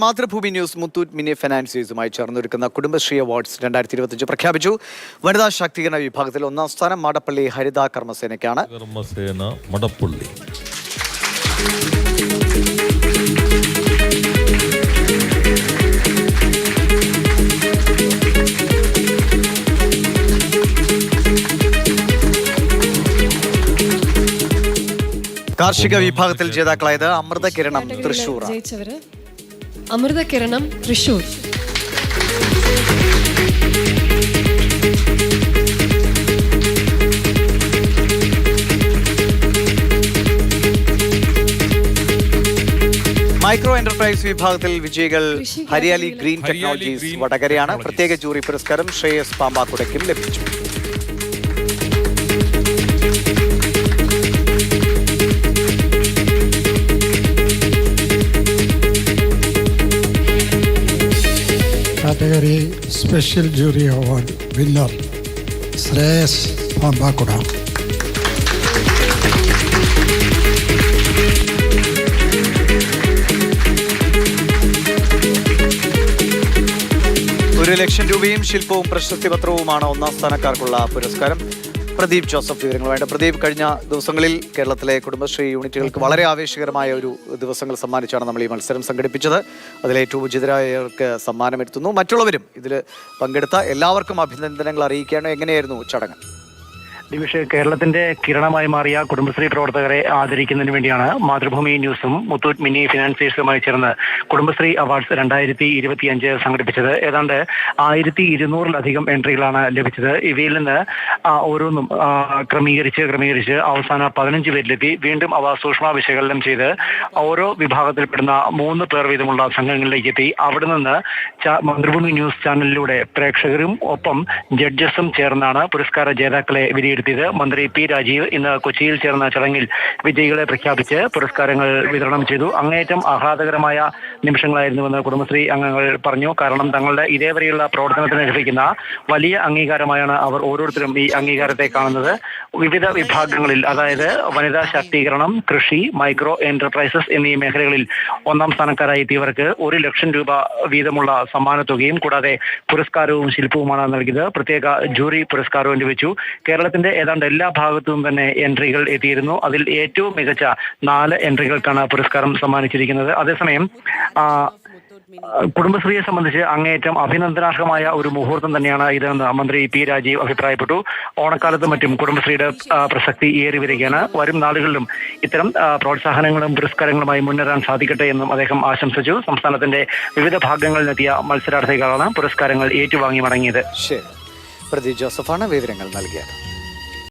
Mathrubhumi news Muthoot mini ഫിനാൻസിയസുമായി ചേർന്നൊരുക്കുന്ന Kudumbashree awards 2025 പ്രഖ്യാപിച്ചു. വനിതാ ശാക്തീകരണ വിഭാഗത്തിൽ ഒന്നാം സ്ഥാനം മാടപ്പള്ളി ഹരിത കർമ്മസേനയ്ക്കാണ്. മടപ്പള്ളി കാർഷിക വിഭാഗത്തിൽ ജേതാക്കളായത് അമൃത കിരണം തൃശൂർ. അമൃത കിരണം തൃശൂർ. മൈക്രോ എന്റർപ്രൈസ് വിഭാഗത്തിൽ വിജയികൾ ഹരിയാലി ഗ്രീൻ ടെക്നോളജീസ് വടകരയാണ്. പ്രത്യേക ജൂറി പുരസ്കാരം ശ്രേയസ് പാമ്പാക്കുടയ്ക്കും ലഭിച്ചു. Category Special Jury Award winner Shreyas Pambakuda. ₹1,00,000 ശില്പവും പ്രശസ്തി പത്രവുമാണ് ഒന്നാം സ്ഥാനക്കാർക്കുള്ള പുരസ്കാരം. പ്രദീപ് ജോസഫ് വിവരങ്ങളുമായിട്ട്. പ്രദീപ്, കഴിഞ്ഞ ദിവസങ്ങളിൽ കേരളത്തിലെ കുടുംബശ്രീ യൂണിറ്റുകൾക്ക് വളരെ ആവേശകരമായ ഒരു ദിവസങ്ങൾ സമ്മാനിച്ചാണ് നമ്മൾ ഈ മത്സരം സംഘടിപ്പിച്ചത്. അതിലേറ്റവും ഉചിതരായവർക്ക് സമ്മാനമെത്തുന്നു. മറ്റുള്ളവരും ഇതിൽ പങ്കെടുത്ത എല്ലാവർക്കും അഭിനന്ദനങ്ങൾ അറിയിക്കുകയാണ്. എങ്ങനെയായിരുന്നു ചടങ്ങ്? ദിവിഷ്, കേരളത്തിന്റെ കിരണമായി മാറിയ കുടുംബശ്രീ പ്രവർത്തകരെ ആദരിക്കുന്നതിന് വേണ്ടിയാണ് മാതൃഭൂമി ന്യൂസും മുത്തൂറ്റ് മിനി ഫിനാൻസിയേഴ്സുമായി ചേർന്ന് കുടുംബശ്രീ അവാർഡ്സ് 2025 സംഘടിപ്പിച്ചത്. ഏതാണ്ട് 1200-ലധികം എൻട്രികളാണ് ലഭിച്ചത്. ഇവയിൽ നിന്ന് ഓരോന്നും ക്രമീകരിച്ച് അവസാന 15 പേരിലെത്തി വീണ്ടും അവ സൂക്ഷ്മ വിശകലനം ചെയ്ത് ഓരോ വിഭാഗത്തിൽപ്പെടുന്ന 3 പേർ വീതമുള്ള സംഘങ്ങളിലേക്ക് എത്തി. അവിടെ നിന്ന് മാതൃഭൂമി ന്യൂസ് ചാനലിലൂടെ പ്രേക്ഷകരും ഒപ്പം ജഡ്ജസും ചേർന്നാണ് പുരസ്കാര ജേതാക്കളെ വിലയിരുത്തിയത്. മന്ത്രി പി രാജീവ് ഇന്ന് കൊച്ചിയിൽ ചേർന്ന ചടങ്ങിൽ വിജയികളെ പ്രഖ്യാപിച്ച് പുരസ്കാരങ്ങൾ വിതരണം ചെയ്തു. അങ്ങേയറ്റം ആഹ്ലാദകരമായ നിമിഷങ്ങളായിരുന്നുവെന്ന് കുടുംബശ്രീ അംഗങ്ങൾ പറഞ്ഞു. കാരണം തങ്ങളുടെ ഇതേവരെയുള്ള പ്രവർത്തനത്തിന് ലഭിക്കുന്ന വലിയ അംഗീകാരമായാണ് അവർ ഓരോരുത്തരും ഈ അംഗീകാരത്തെ കാണുന്നത്. വിവിധ വിഭാഗങ്ങളിൽ, അതായത് വനിതാ ശാക്തീകരണം, കൃഷി, മൈക്രോ എന്റർപ്രൈസസ് എന്നീ മേഖലകളിൽ ഒന്നാം സ്ഥാനക്കാരായി എത്തിയവർക്ക് ₹1,00,000 വീതമുള്ള സമ്മാനത്തുകയും കൂടാതെ പുരസ്കാരവും ശില്പവുമാണ് നൽകിയത്. പ്രത്യേക ജൂറി പുരസ്കാരവും ലഭിച്ചു. കേരളത്തിന്റെ ഏതാണ്ട് എല്ലാ ഭാഗത്തും തന്നെ എൻട്രികൾ എത്തിയിരുന്നു. അതിൽ ഏറ്റവും മികച്ച 4 എൻട്രികൾക്കാണ് പുരസ്കാരം സമ്മാനിച്ചിരിക്കുന്നത്. അതേസമയം കുടുംബശ്രീയെ സംബന്ധിച്ച് അങ്ങേയറ്റം അഭിനന്ദനാർഹമായ ഒരു മുഹൂർത്തം തന്നെയാണ് ഇതെന്ന് മന്ത്രി പി രാജീവ് അഭിപ്രായപ്പെട്ടു. ഓണക്കാലത്തും മറ്റും കുടുംബശ്രീയുടെ പ്രസക്തി ഏറി വരികയാണ്. വരും നാളുകളിലും ഇത്തരം പ്രോത്സാഹനങ്ങളും പുരസ്കാരങ്ങളുമായി മുന്നേറാൻ സാധിക്കട്ടെ എന്നും അദ്ദേഹം ആശംസിച്ചു. സംസ്ഥാനത്തിന്റെ വിവിധ ഭാഗങ്ങളിലെത്തിയ മത്സരാർത്ഥികളാണ് പുരസ്കാരങ്ങൾ ഏറ്റുവാങ്ങി മടങ്ങിയത്. പ്രദീപ് ജോസഫാണ് വിവരങ്ങൾ നൽകിയത്.